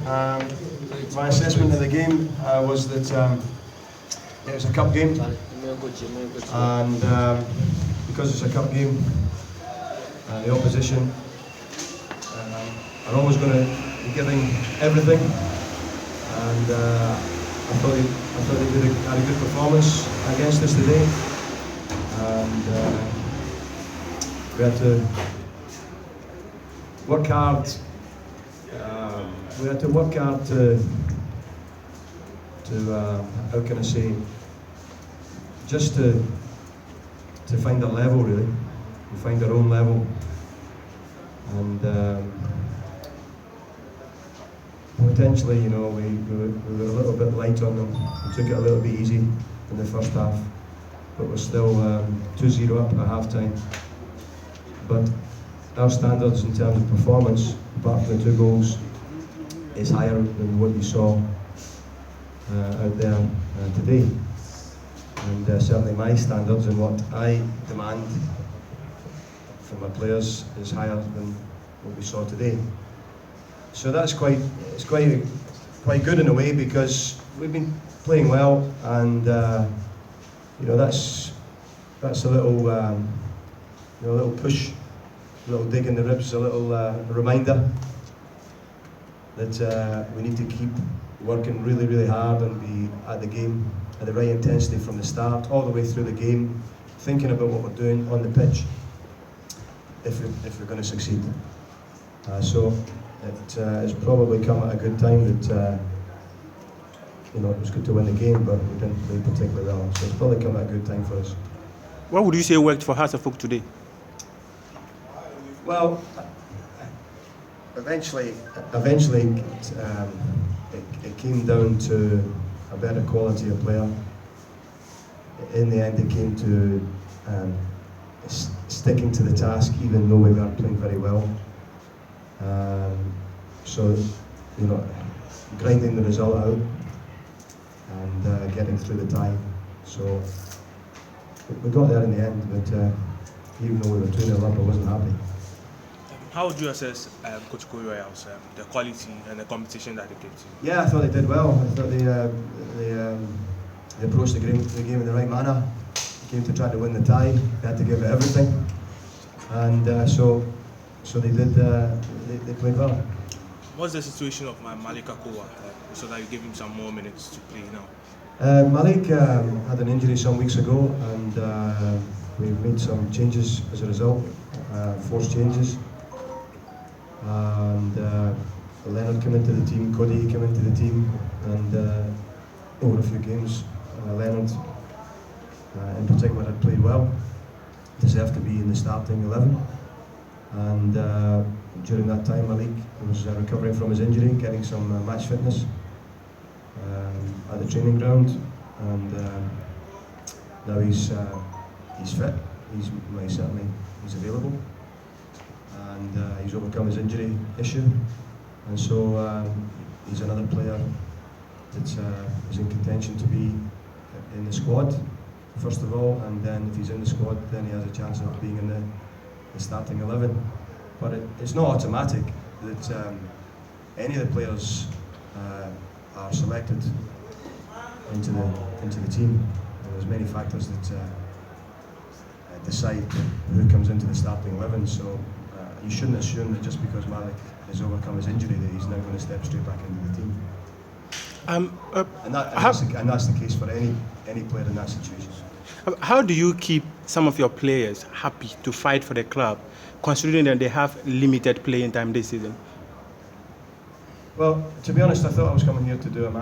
My assessment of the game was that it was a cup game, and because it's a cup game, the opposition are always going to be giving everything, and I thought they had a good performance against us today, and we had to work hard. We had to work hard to how can I say, just to find a level really, to find our own level, and potentially, you know, we were a little bit light on them. We took it a little bit easy in the first half, but we're still 2-0 up at half time. But our standards in terms of performance, apart from the 2 goals, is higher than what you saw out there today. And certainly my standards and what I demand from my players is higher than what we saw today. So that's quite good in a way, because we've been playing well, and you know, that's a little a little push, a little dig in the ribs, a little reminder that we need to keep working really, really hard and be at the game at the right intensity from the start, all the way through the game, thinking about what we're doing on the pitch if we're going to succeed. So it has probably come at a good time that you know, it was good to win the game, but we didn't play particularly well. So it's probably come at a good time for us. What would you say worked for Hearts of Oak today? Well, eventually it came down to a better quality of player. In the end, it came to sticking to the task, even though we weren't playing very well. So, you know, grinding the result out and getting through the tie. So we got there in the end, but even though we were 2-0 up, I wasn't happy. How would you assess Kotoku Royals, the quality and the competition that they gave to you? Yeah, I thought they did well. I thought they approached the game in the right manner. Came to try to win the tie. They had to give it everything, and so they did. They played well. What's the situation of Malik Akowa, so that you give him some more minutes to play now? Malik had an injury some weeks ago, and we've made some changes as a result, forced changes. And Leonard came into the team, Cody came into the team, and over a few games, Leonard in particular had played well, deserved to be in the starting 11. And during that time, Malik was recovering from his injury, getting some match fitness at the training ground, and now he's fit. He's available. And he's overcome his injury issue, and so he's another player that is in contention to be in the squad, first of all, and then if he's in the squad, then he has a chance of being in the starting 11. But it's not automatic that any of the players are selected into the team. There's many factors that decide who comes into the starting 11. So you shouldn't assume that just because Malik has overcome his injury that he's now going to step straight back into the team. And that's the case for any player in that situation. How do you keep some of your players happy to fight for the club, considering that they have limited playing time this season? Well, to be honest, I thought I was coming here to do an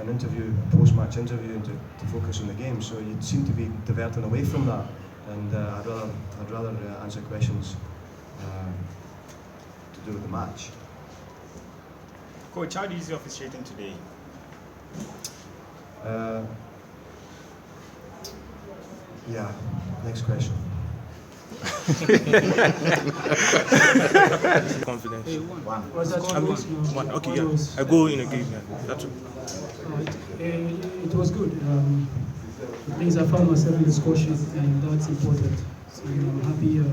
interview, a post-match interview, and to focus on the game. So you seem to be diverting away from that, and I'd rather answer questions to do with the match. Coach, how do you see officiating today? Yeah, next question. Confidence. One. Was that One. Okay, yeah. I go in a game. Yeah. That's it was good. The things I found myself in the score sheet, and that's important. So I'm happy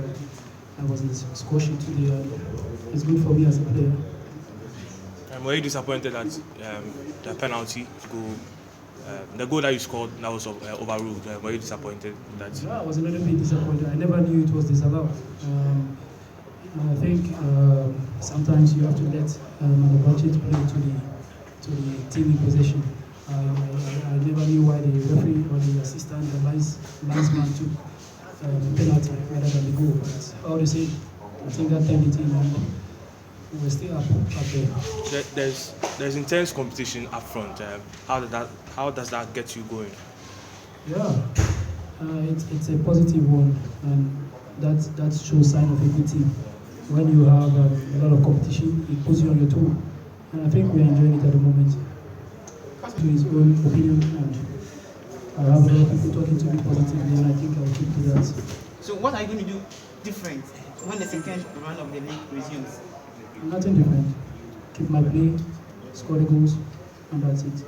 I was in the score sheet today. It's good for me as a player. Were you disappointed that the penalty goal, the goal that you scored, that was overruled? Were you disappointed that? Yeah, I was a little bit disappointed. I never knew it was disallowed. I think sometimes you have to let an advantage play to the team in possession. I never knew why the referee or the assistant, the linesman took penalty rather than the goal. But all the same, I think that time the team we're still up there. There's intense competition up front. How does that get you going? Yeah, it's a positive one, and that shows sign of a good team. When you have a lot of competition, it puts you on your toe, and I think we're enjoying it at the moment. To his own opinion, and I have a lot of people talking to me positively, and I think I'll keep to that. So what are you going to do different when the second run of the league resumes? Nothing different. Keep my play, score the goals, and that's it.